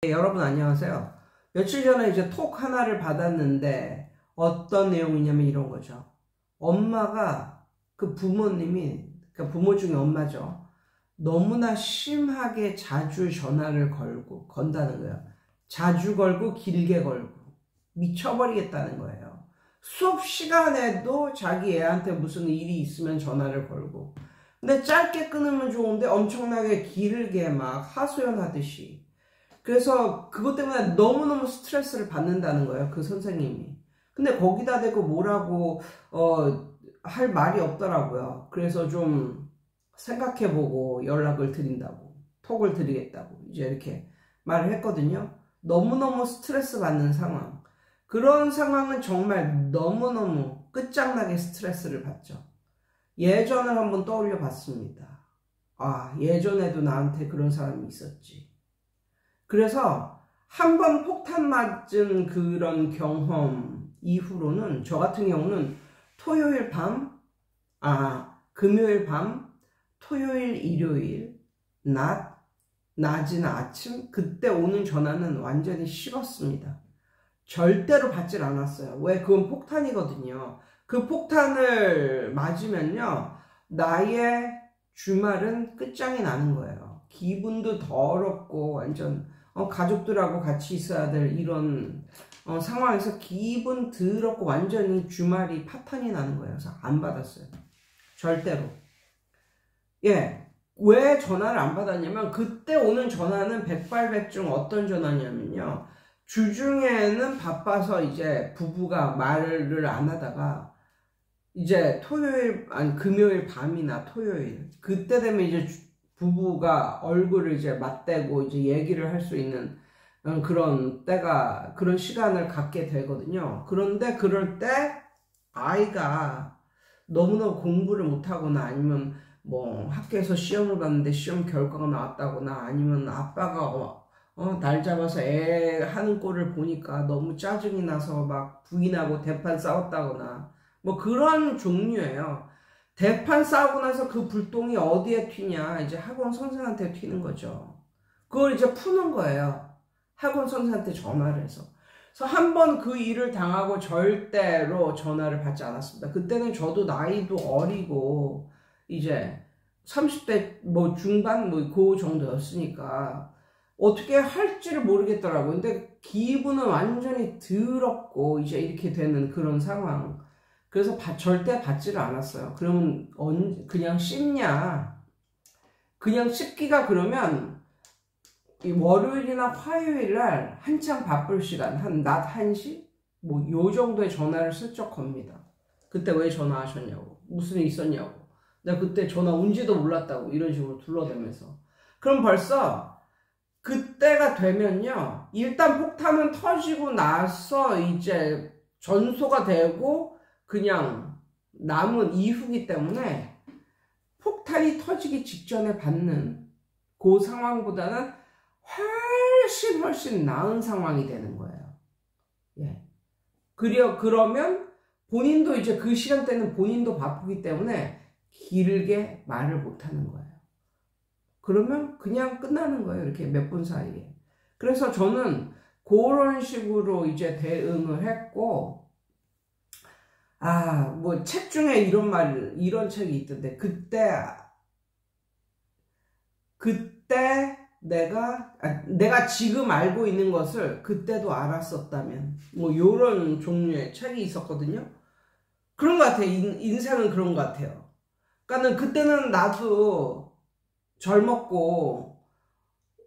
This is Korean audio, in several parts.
네, 여러분 안녕하세요. 며칠 전에 이제 톡 하나를 받았는데 어떤 내용이냐면 이런 거죠. 엄마가 그 부모님이, 그러니까 부모 중에 엄마죠. 너무나 심하게 자주 전화를 건다는 거예요. 자주 걸고 길게 걸고 미쳐버리겠다는 거예요. 수업 시간에도 자기 애한테 무슨 일이 있으면 전화를 걸고, 근데 짧게 끊으면 좋은데 엄청나게 길게 막 하소연하듯이. 그래서 그것 때문에 너무너무 스트레스를 받는다는 거예요, 그 선생님이. 근데 거기다 대고 뭐라고 할 말이 없더라고요. 그래서 좀 생각해보고 연락을 드린다고, 톡을 드리겠다고 이제 이렇게 말을 했거든요. 너무너무 스트레스 받는 상황, 그런 상황은 정말 너무너무 끝장나게 스트레스를 받죠. 예전을 한번 떠올려 봤습니다. 아, 예전에도 나한테 그런 사람이 있었지. 그래서 한 번 폭탄 맞은 그런 경험 이후로는 저 같은 경우는 토요일 밤, 금요일 밤, 토요일, 일요일, 낮이나 아침, 그때 오는 전화는 완전히 식었습니다. 절대로 받질 않았어요. 왜? 그건 폭탄이거든요. 그 폭탄을 맞으면요, 나의 주말은 끝장이 나는 거예요. 기분도 더럽고 완전 가족들하고 같이 있어야 될 이런 상황에서 기분 더럽고 완전히 주말이 파탄이 나는 거예요. 그래서 안 받았어요. 절대로. 예. 왜 전화를 안 받았냐면, 그때 오는 전화는 백발백중 어떤 전화냐면요, 주중에는 바빠서 이제 부부가 말을 안 하다가 이제 금요일 밤이나 토요일, 그때 되면 이제 부부가 얼굴을 이제 맞대고 이제 얘기를 할 수 있는 그런 때가, 그런 시간을 갖게 되거든요. 그런데 그럴 때 아이가 너무너무 공부를 못하거나, 아니면 뭐 학교에서 시험을 봤는데 시험 결과가 나왔다거나, 아니면 아빠가 날 잡아서 애 하는 꼴을 보니까 너무 짜증이 나서 막 부인하고 대판 싸웠다거나, 뭐 그런 종류예요. 대판 싸우고 나서 그 불똥이 어디에 튀냐? 이제 학원 선생한테 튀는 거죠. 그걸 이제 푸는 거예요. 학원 선생한테 전화를 해서. 그래서 한 번 그 일을 당하고 절대로 전화를 받지 않았습니다. 그때는 저도 나이도 어리고 이제 30대 뭐 중반 뭐 그 정도였으니까 어떻게 할지를 모르겠더라고요. 근데 기분은 완전히 더럽고 이제 이렇게 되는 그런 상황. 그래서 절대 받지를 않았어요. 그러면 그냥 씹냐? 그냥 씹기가, 그러면 이 월요일이나 화요일날 한창 바쁠 시간, 낮 1시? 뭐 요 정도의 전화를 슬쩍 겁니다. 그때 왜 전화하셨냐고, 무슨 일 있었냐고, 내가 그때 전화 온지도 몰랐다고, 이런 식으로 둘러대면서. 그럼 벌써 그때가 되면요, 일단 폭탄은 터지고 나서 이제 전소가 되고 그냥 남은 이후기 때문에, 폭탄이 터지기 직전에 받는 그 상황보다는 훨씬 나은 상황이 되는 거예요. 예. 그러면 본인도 이제 그 시간대는 본인도 바쁘기 때문에 길게 말을 못 하는 거예요. 그러면 그냥 끝나는 거예요. 이렇게 몇 분 사이에. 그래서 저는 그런 식으로 이제 대응을 했고, 뭐 책 중에 이런 책이 있던데, 그때 내가 지금 알고 있는 것을 그때도 알았었다면, 뭐 요런 종류의 책이 있었거든요. 그런 것 같아요. 인생은 그런 것 같아요. 그러니까 그때는 나도 젊었고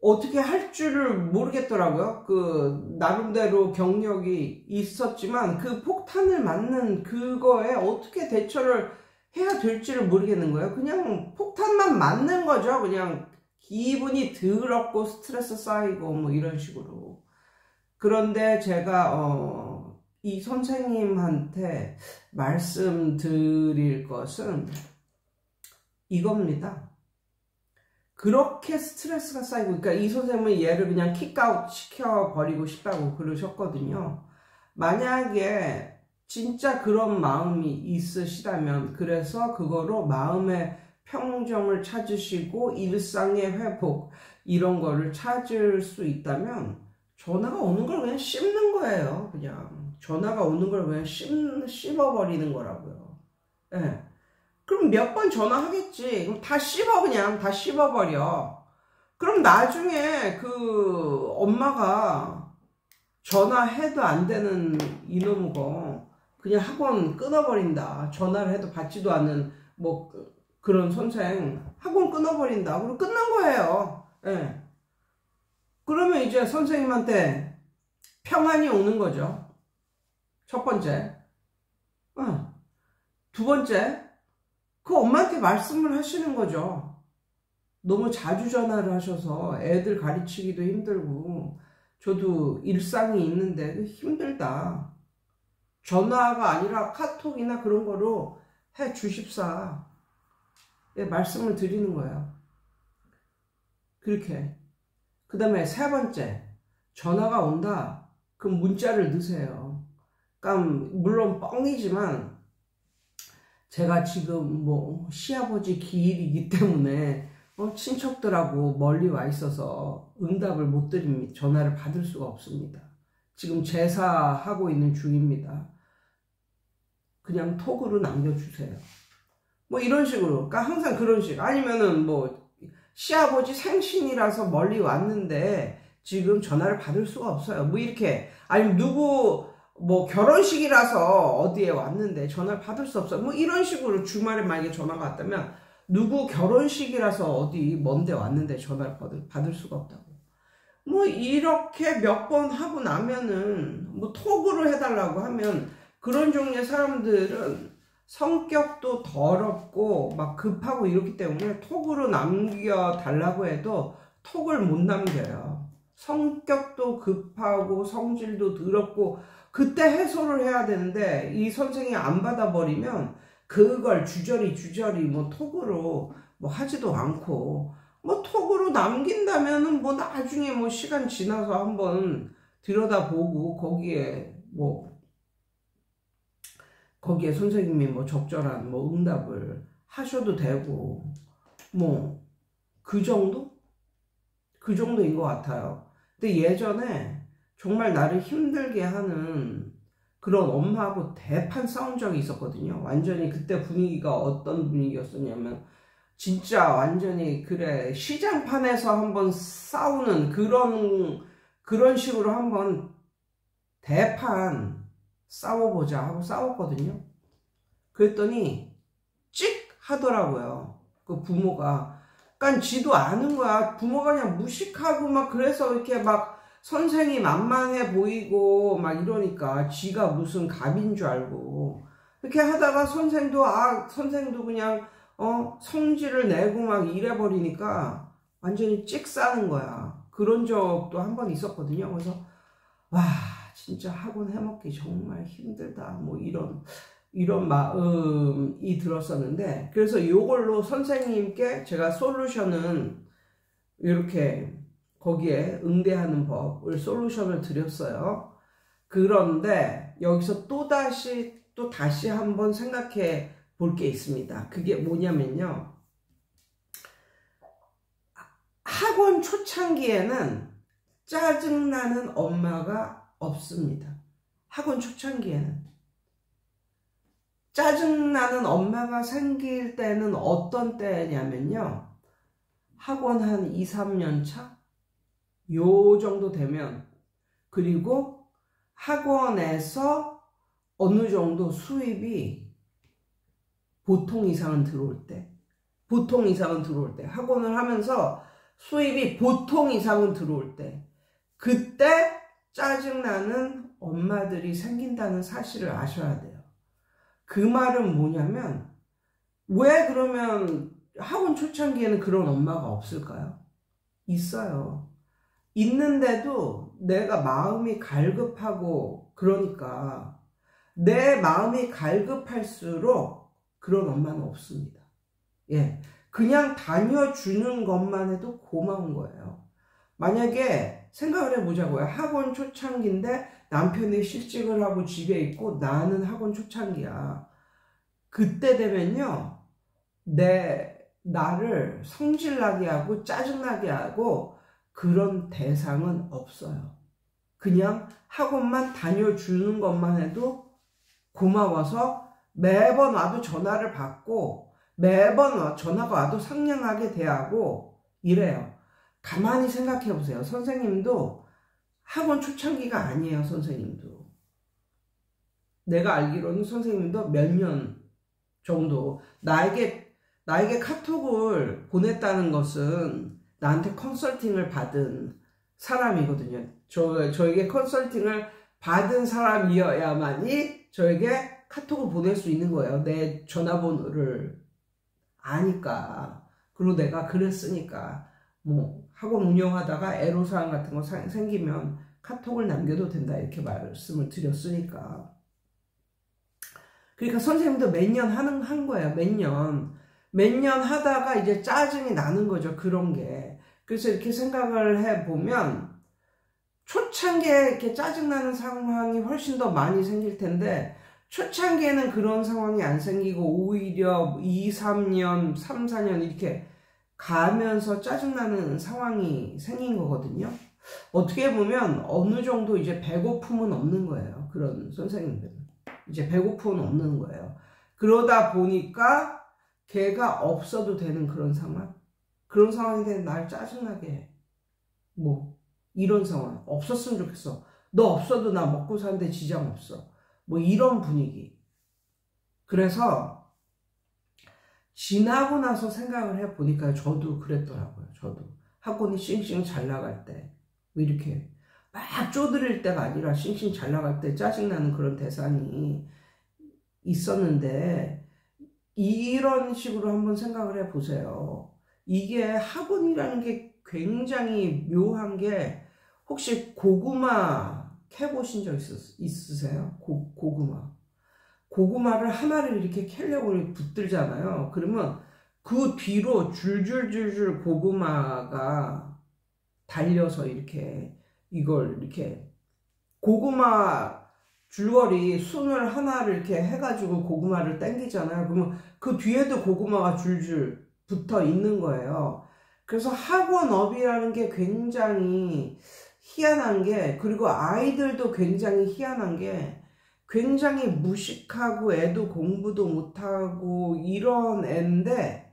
어떻게 할 줄을 모르겠더라고요. 그 나름대로 경력이 있었지만 그 폭탄을 맞는 그거에 어떻게 대처를 해야 될지를 모르겠는 거예요. 그냥 폭탄만 맞는 거죠. 그냥 기분이 더럽고 스트레스 쌓이고 뭐 이런 식으로. 그런데 제가 이 선생님한테 말씀드릴 것은 이겁니다. 그렇게 스트레스가 쌓이고, 그러니까 이 선생님은 얘를 그냥 킥아웃 시켜버리고 싶다고 그러셨거든요. 만약에 진짜 그런 마음이 있으시다면, 그래서 그거로 마음의 평정을 찾으시고 일상의 회복 이런 거를 찾을 수 있다면 전화가 오는 걸 그냥 씹는 거예요. 그냥 전화가 오는 걸 그냥 씹어버리는 거라고요. 예. 그럼 몇 번 전화하겠지. 그럼 다 씹어, 그냥 다 씹어버려. 그럼 나중에 그 엄마가 전화해도 안 되는 이놈거 그냥 학원 끊어버린다. 전화를 해도 받지도 않는 뭐 그런 선생 학원 끊어버린다. 그럼 끝난 거예요. 예. 그러면 이제 선생님한테 평안이 오는 거죠. 첫 번째. 두 번째, 그 엄마한테 말씀을 하시는 거죠. 너무 자주 전화를 하셔서 애들 가르치기도 힘들고 저도 일상이 있는데 힘들다. 전화가 아니라 카톡이나 그런 거로 해 주십사. 예, 말씀을 드리는 거예요. 그렇게. 그 다음에 세 번째, 전화가 온다. 그럼 문자를 넣으세요. 그러니까 물론 뻥이지만 제가 지금 뭐 시아버지 기일이기 때문에 친척들하고 멀리 와 있어서 응답을 못 드립니다. 전화를 받을 수가 없습니다. 지금 제사하고 있는 중입니다. 그냥 톡으로 남겨주세요. 뭐 이런 식으로. 그러니까 항상 그런 식. 아니면은 뭐 시아버지 생신이라서 멀리 왔는데 지금 전화를 받을 수가 없어요. 뭐 이렇게. 아니면 누구 뭐 결혼식이라서 어디에 왔는데 전화를 받을 수 없어요. 뭐 이런 식으로 주말에 만약에 전화가 왔다면 누구 결혼식이라서 어디 먼데 왔는데 전화를 받을 수가 없다고. 뭐 이렇게 몇 번 하고 나면은 뭐 톡으로 해달라고 하면 그런 종류의 사람들은 성격도 더럽고 막 급하고 이렇기 때문에 톡으로 남겨달라고 해도 톡을 못 남겨요. 성격도 급하고 성질도 더럽고 그때 해소를 해야 되는데 이 선생이 안 받아버리면 그걸 주저리 뭐 톡으로 뭐 하지도 않고 뭐 톡으로 남긴다면은 뭐 나중에 뭐 시간 지나서 한번 들여다보고 거기에 선생님이 뭐 적절한 뭐 응답을 하셔도 되고 뭐 그 정도? 그 정도인 것 같아요. 근데 예전에 정말 나를 힘들게 하는 그런 엄마하고 대판 싸운 적이 있었거든요. 완전히 그때 분위기가 어떤 분위기였었냐면 진짜 완전히 그래 시장판에서 한번 싸우는 그런 식으로 한번 대판 싸워보자 하고 싸웠거든요. 그랬더니 찍 하더라고요. 그 부모가. 그러니까 지도 아는 거야. 부모가 그냥 무식하고 막 그래서 이렇게 막 선생이 만만해 보이고 막 이러니까 지가 무슨 갑인 줄 알고 이렇게 하다가 선생도 그냥 성질을 내고 막 이래버리니까 완전히 찍 싸는 거야. 그런 적도 한 번 있었거든요. 그래서 와 진짜 학원 해먹기 정말 힘들다 뭐 이런 마음이 들었었는데 그래서 이걸로 선생님께 제가 솔루션은 이렇게 거기에 응대하는 법을 솔루션을 드렸어요. 그런데 여기서 또 다시 한번 생각해 볼 게 있습니다. 그게 뭐냐면요. 학원 초창기에는 짜증나는 엄마가 없습니다. 학원 초창기에는. 짜증나는 엄마가 생길 때는 어떤 때냐면요. 학원 한 2, 3년 차? 요 정도 되면 그리고 학원에서 어느 정도 수입이 보통 이상은 들어올 때 학원을 하면서 수입이 보통 이상은 들어올 때 그때 짜증나는 엄마들이 생긴다는 사실을 아셔야 돼요. 그 말은 뭐냐면 왜 그러면 학원 초창기에는 그런 엄마가 없을까요? 있어요. 있는데도 내가 마음이 갈급하고 그러니까 내 마음이 갈급할수록 그런 엄마는 없습니다. 예, 그냥 다녀주는 것만 해도 고마운 거예요. 만약에 생각을 해보자고요. 학원 초창기인데 남편이 실직을 하고 집에 있고 나는 학원 초창기야. 그때 되면요. 내 나를 성질나게 하고 짜증나게 하고 그런 대상은 없어요. 그냥 학원만 다녀주는 것만 해도 고마워서 매번 와도 전화를 받고 매번 전화가 와도 상냥하게 대하고 이래요. 가만히 생각해 보세요. 선생님도 학원 초창기가 아니에요. 선생님도. 내가 알기로는 선생님도 몇 년 정도 나에게 카톡을 보냈다는 것은 나한테 컨설팅을 받은 사람이거든요. 저에게 컨설팅을 받은 사람이어야만이 저에게 카톡을 보낼 수 있는 거예요. 내 전화번호를 아니까. 그리고 내가 그랬으니까 뭐 학원 운영하다가 애로사항 같은 거 생기면 카톡을 남겨도 된다 이렇게 말씀을 드렸으니까. 그러니까 선생님도 몇 년 한 거예요. 몇 년 하다가 이제 짜증이 나는 거죠. 그런 게. 그래서 이렇게 생각을 해보면 초창기에 이렇게 짜증나는 상황이 훨씬 더 많이 생길 텐데 초창기에는 그런 상황이 안 생기고 오히려 2, 3년, 3, 4년 이렇게 가면서 짜증나는 상황이 생긴 거거든요. 어떻게 보면 어느 정도 이제 배고픔은 없는 거예요. 그런 선생님들은. 이제 배고픔은 없는 거예요. 그러다 보니까 걔가 없어도 되는 그런 상황? 그런 상황이 되면 날 짜증나게 해. 뭐 이런 상황. 없었으면 좋겠어. 너 없어도 나 먹고 사는데 지장 없어. 뭐 이런 분위기. 그래서 지나고 나서 생각을 해보니까 저도 그랬더라고요. 저도 학원이 싱싱 잘 나갈 때 이렇게 막 쪼드릴 때가 아니라 싱싱 잘 나갈 때 짜증나는 그런 대상이 있었는데 이런 식으로 한번 생각을 해보세요. 이게 학원이라는 게 굉장히 묘한 게 혹시 고구마 캐보신 적 있으세요? 고구마를 하나를 이렇게 캐려고 붙들잖아요. 그러면 그 뒤로 줄줄줄줄 고구마가 달려서 이렇게 이걸 이렇게 고구마 줄거리 순을 하나를 이렇게 해가지고 고구마를 당기잖아요. 그러면 그 뒤에도 고구마가 줄줄 붙어 있는 거예요. 그래서 학원업이라는 게 굉장히 희한한 게, 그리고 아이들도 굉장히 희한한 게 굉장히 무식하고 애도 공부도 못하고 이런 애인데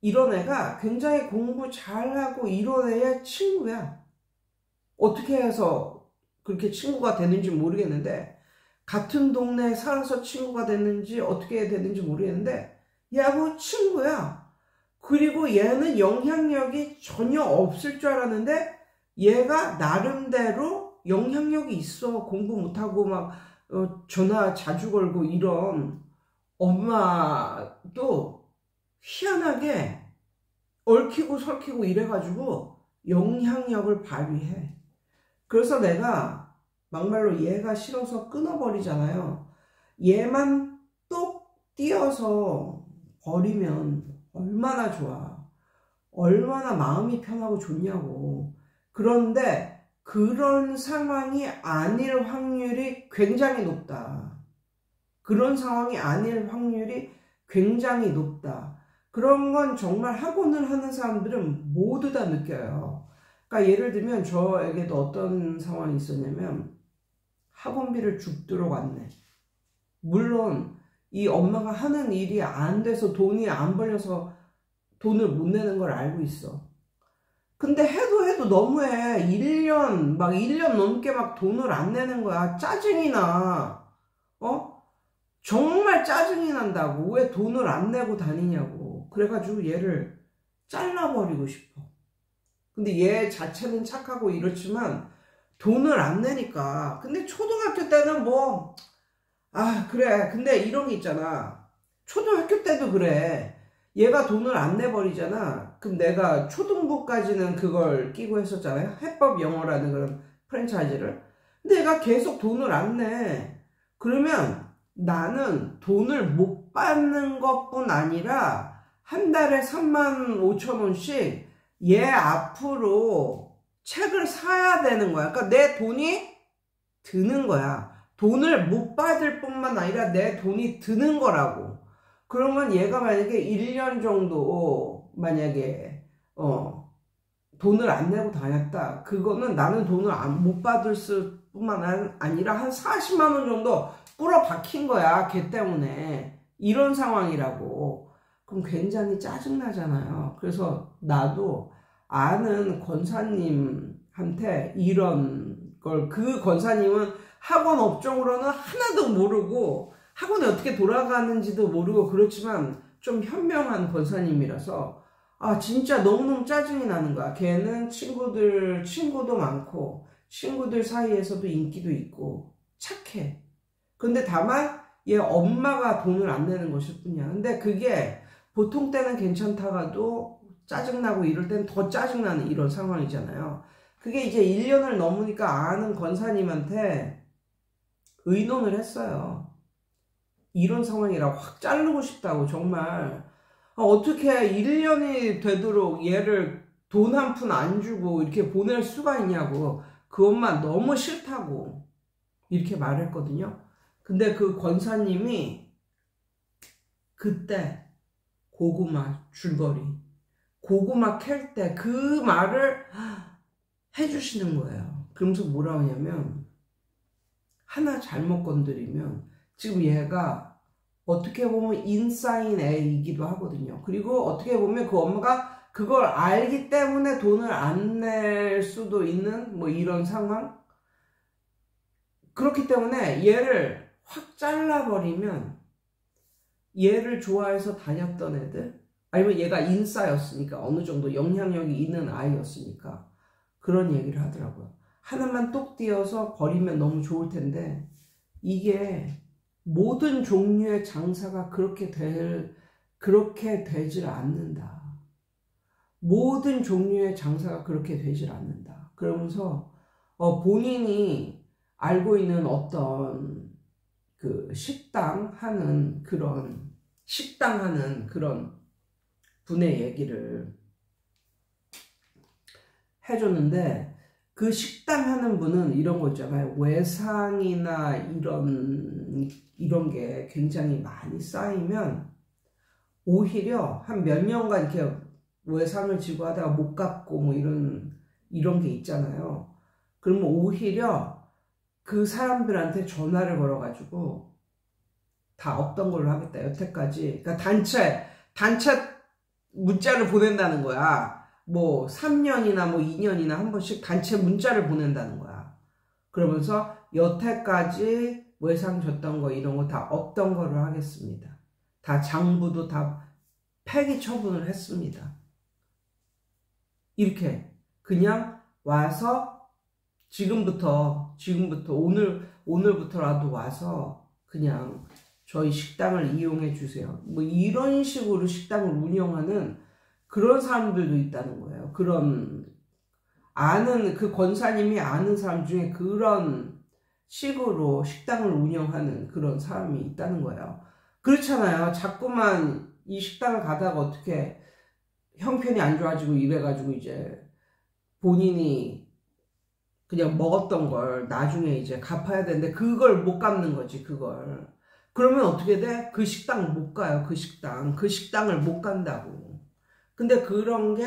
이런 애가 굉장히 공부 잘하고 이런 애의 친구야. 어떻게 해서 그렇게 친구가 됐는지 모르겠는데 같은 동네에 살아서 친구가 됐는지 어떻게 됐는지 모르겠는데 얘하고 친구야. 그리고 얘는 영향력이 전혀 없을 줄 알았는데 얘가 나름대로 영향력이 있어. 공부 못하고 막 전화 자주 걸고 이런 엄마도 희한하게 얽히고 설키고 이래가지고 영향력을 발휘해. 그래서 내가 막말로 얘가 싫어서 끊어버리잖아요. 얘만 똑 띄어서 버리면 얼마나 좋아. 얼마나 마음이 편하고 좋냐고. 그런데 그런 상황이 아닐 확률이 굉장히 높다. 그런 상황이 아닐 확률이 굉장히 높다. 그런 건 정말 학원을 하는 사람들은 모두 다 느껴요. 그러니까 예를 들면 저에게도 어떤 상황이 있었냐면 학원비를 죽도록 왔네. 물론 이 엄마가 하는 일이 안 돼서 돈이 안 벌려서 돈을 못 내는 걸 알고 있어. 근데 해도 너무해. 1년 넘게 막 돈을 안 내는 거야. 짜증이 나. 정말 짜증이 난다고. 왜 돈을 안 내고 다니냐고. 그래가지고 얘를 잘라버리고 싶어. 근데 얘 자체는 착하고 이렇지만 돈을 안 내니까. 근데 초등학교 때는 뭐 그래. 근데 이런 게 있잖아. 초등학교 때도 그래. 얘가 돈을 안 내버리잖아. 그럼 내가 초등부까지는 그걸 끼고 했었잖아요. 해법 영어라는 그런 프랜차이즈를. 근데 얘가 계속 돈을 안 내. 그러면 나는 돈을 못 받는 것뿐 아니라 한 달에 35,000원씩 얘 앞으로 책을 사야 되는 거야. 그러니까 내 돈이 드는 거야. 돈을 못 받을 뿐만 아니라 내 돈이 드는 거라고. 그러면 얘가 만약에 1년 정도 만약에 돈을 안 내고 다녔다. 그거는 나는 돈을 못 받을 뿐만 아니라 한 40만 원 정도 뿌려 박힌 거야. 걔 때문에. 이런 상황이라고. 그럼 굉장히 짜증나잖아요. 그래서 나도 아는 권사님한테 이런 걸, 그 권사님은 학원 업종으로는 하나도 모르고 학원이 어떻게 돌아가는지도 모르고 그렇지만 좀 현명한 권사님이라서 진짜 너무너무 짜증이 나는 거야. 걔는 친구도 많고 친구들 사이에서도 인기도 있고 착해. 근데 다만 얘 엄마가 돈을 안 내는 것일 뿐이야. 근데 그게 보통 때는 괜찮다가도 짜증나고 이럴 땐 더 짜증나는 이런 상황이잖아요. 그게 이제 1년을 넘으니까 아는 권사님한테 의논을 했어요. 이런 상황이라 확 자르고 싶다고. 정말 어떻게 1년이 되도록 얘를 돈 한 푼 안 주고 이렇게 보낼 수가 있냐고. 그 엄마 너무 싫다고 이렇게 말했거든요. 근데 그 권사님이 그때 고구마 줄거리, 고구마 캘 때 그 말을 해주시는 거예요. 그러면서 뭐라 하냐면, 하나 잘못 건드리면 지금 얘가 어떻게 보면 인싸인 애이기도 하거든요. 그리고 어떻게 보면 그 엄마가 그걸 알기 때문에 돈을 안 낼 수도 있는 뭐 이런 상황. 그렇기 때문에 얘를 확 잘라버리면 얘를 좋아해서 다녔던 애들, 아니면 얘가 인싸였으니까 어느 정도 영향력이 있는 아이였으니까 그런 얘기를 하더라고요. 하나만 똑 띄어서 버리면 너무 좋을 텐데 이게 모든 종류의 장사가 그렇게 되질 않는다. 모든 종류의 장사가 그렇게 되질 않는다. 그러면서 본인이 알고 있는 어떤 그 식당 하는 그런 분의 얘기를 해줬는데, 그 식당 하는 분은 이런 거 있잖아요. 외상이나 이런 게 굉장히 많이 쌓이면 오히려 한 몇 년간 이렇게 외상을 지고 하다가 못 갚고 뭐 이런 게 있잖아요. 그러면 오히려 그 사람들한테 전화를 걸어가지고 다 없던 걸로 하겠다. 여태까지. 그러니까 단체 문자를 보낸다는 거야. 뭐 3년이나 뭐 2년이나 한 번씩 단체 문자를 보낸다는 거야. 그러면서 여태까지 외상 줬던 거 이런 거 다 없던 거를 하겠습니다. 다 장부도 다 폐기 처분을 했습니다. 이렇게 그냥 와서 지금부터 오늘부터라도 와서 그냥 저희 식당을 이용해 주세요. 뭐 이런 식으로 식당을 운영하는 그런 사람들도 있다는 거예요. 그 권사님이 아는 사람 중에 그런 식으로 식당을 운영하는 그런 사람이 있다는 거예요. 그렇잖아요. 자꾸만 이 식당을 가다가 어떻게 형편이 안 좋아지고 이래가지고 이제 본인이 그냥 먹었던 걸 나중에 이제 갚아야 되는데 그걸 못 갚는 거지, 그걸. 그러면 어떻게 돼? 그 식당 못 가요, 그 식당을 못 간다고. 근데 그런 게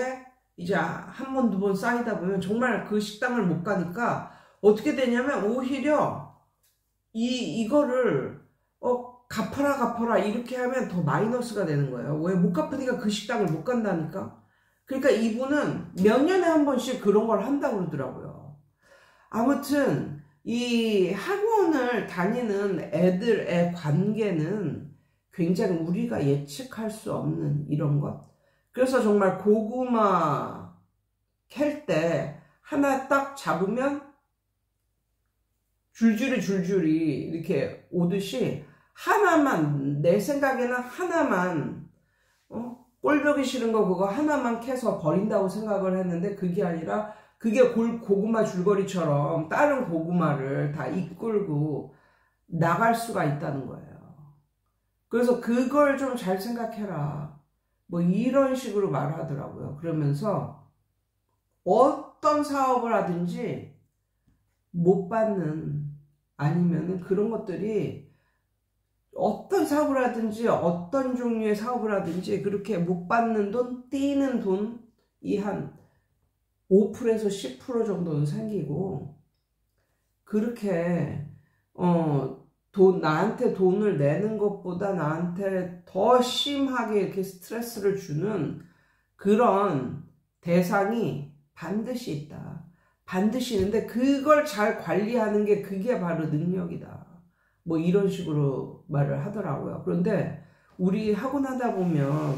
이제 한 번, 두 번 쌓이다 보면 정말 그 식당을 못 가니까 어떻게 되냐면 오히려 이거를 갚아라 이렇게 하면 더 마이너스가 되는 거예요. 왜? 못 갚으니까 그 식당을 못 간다니까. 그러니까 이분은 몇 년에 한 번씩 그런 걸 한다고 그러더라고요. 아무튼 이 학원을 다니는 애들의 관계는 굉장히 우리가 예측할 수 없는 이런 것. 그래서 정말 고구마 캘 때 하나 딱 잡으면 줄줄이 이렇게 오듯이 하나만, 내 생각에는 하나만, 꼴보기 싫은 거 그거 하나만 캐서 버린다고 생각을 했는데 그게 아니라 그게 고구마 줄거리처럼 다른 고구마를 다 이끌고 나갈 수가 있다는 거예요. 그래서 그걸 좀 잘 생각해라. 뭐 이런 식으로 말하더라고요. 그러면서 어떤 사업을 하든지 못 받는, 아니면은 그런 것들이 어떤 사업을 하든지 어떤 종류의 사업을 하든지 그렇게 못 받는 돈, 띄는 돈이 한 5%에서 10% 정도는 생기고, 그렇게 나한테 돈을 내는 것보다 나한테 더 심하게 이렇게 스트레스를 주는 그런 대상이 반드시 있다. 반드시 있는데 그걸 잘 관리하는 게 그게 바로 능력이다. 뭐 이런 식으로 말을 하더라고요. 그런데 우리 하고 나다 보면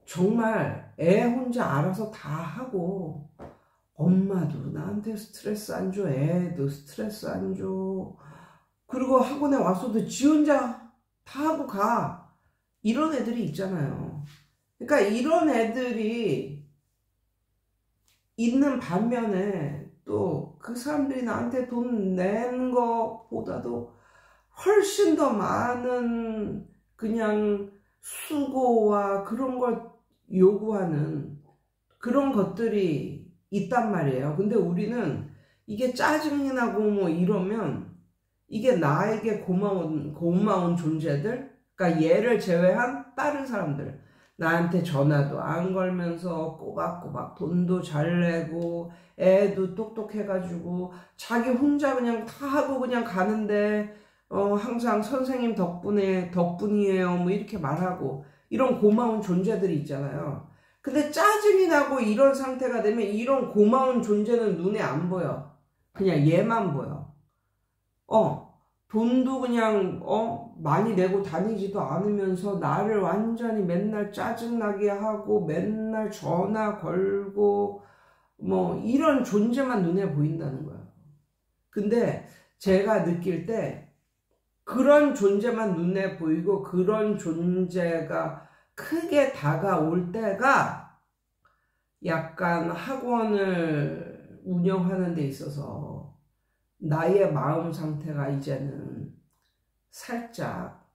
정말 애 혼자 알아서 다 하고, 엄마도 나한테 스트레스 안 줘, 애도 스트레스 안 줘, 그리고 학원에 와서도 지 혼자 다 하고 가. 이런 애들이 있잖아요. 그러니까 이런 애들이 있는 반면에 또 그 사람들이 나한테 돈 내는 것보다도 훨씬 더 많은 그냥 수고와 그런 걸 요구하는 그런 것들이 있단 말이에요. 근데 우리는 이게 짜증이 나고 뭐 이러면 이게 나에게 고마운 존재들, 그러니까 얘를 제외한 다른 사람들, 나한테 전화도 안 걸면서 꼬박꼬박 돈도 잘 내고 애도 똑똑해가지고 자기 혼자 그냥 다 하고 그냥 가는데 항상 선생님 덕분이에요 뭐 이렇게 말하고 이런 고마운 존재들이 있잖아요. 근데 짜증이 나고 이런 상태가 되면 이런 고마운 존재는 눈에 안 보여. 그냥 얘만 보여. 돈도 그냥 많이 내고 다니지도 않으면서 나를 완전히 맨날 짜증나게 하고 맨날 전화 걸고 뭐 이런 존재만 눈에 보인다는 거야. 근데 제가 느낄 때 그런 존재만 눈에 보이고 그런 존재가 크게 다가올 때가 약간 학원을 운영하는 데 있어서 나의 마음 상태가 이제는 살짝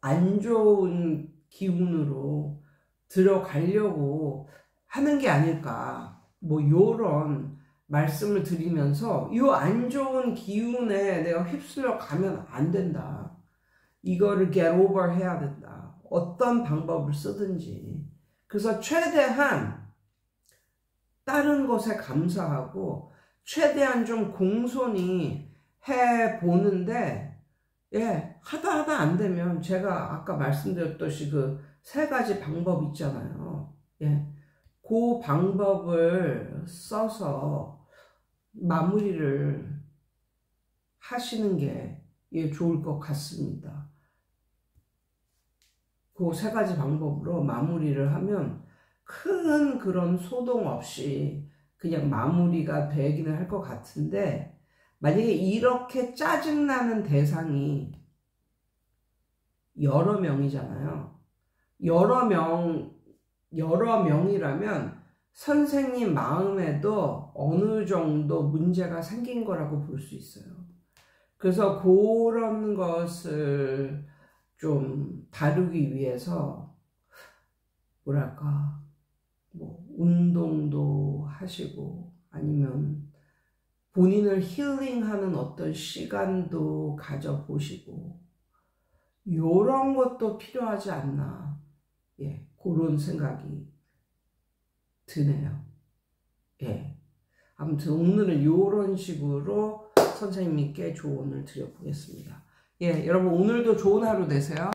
안 좋은 기운으로 들어가려고 하는 게 아닐까, 뭐 요런 말씀을 드리면서 요 안 좋은 기운에 내가 휩쓸려 가면 안 된다. 이거를 get over 해야 된다. 어떤 방법을 쓰든지. 그래서 최대한 다른 것에 감사하고 최대한 좀 공손히 해보는데, 하다 안 되면 제가 아까 말씀드렸듯이 그 3가지 방법 있잖아요. 그 방법을 써서 마무리를 하시는 게 좋을 것 같습니다. 그 3가지 방법으로 마무리를 하면 큰 그런 소동 없이 그냥 마무리가 되기는 할 것 같은데, 만약에 이렇게 짜증나는 대상이 여러 명이잖아요. 여러 명이라면 선생님 마음에도 어느 정도 문제가 생긴 거라고 볼 수 있어요. 그래서 그런 것을 좀 다루기 위해서 뭐랄까, 뭐 운동도 하시고 아니면 본인을 힐링하는 어떤 시간도 가져보시고 요런 것도 필요하지 않나, 그런 생각이 드네요. 아무튼 오늘은 요런 식으로 선생님께 조언을 드려보겠습니다. 여러분 오늘도 좋은 하루 되세요.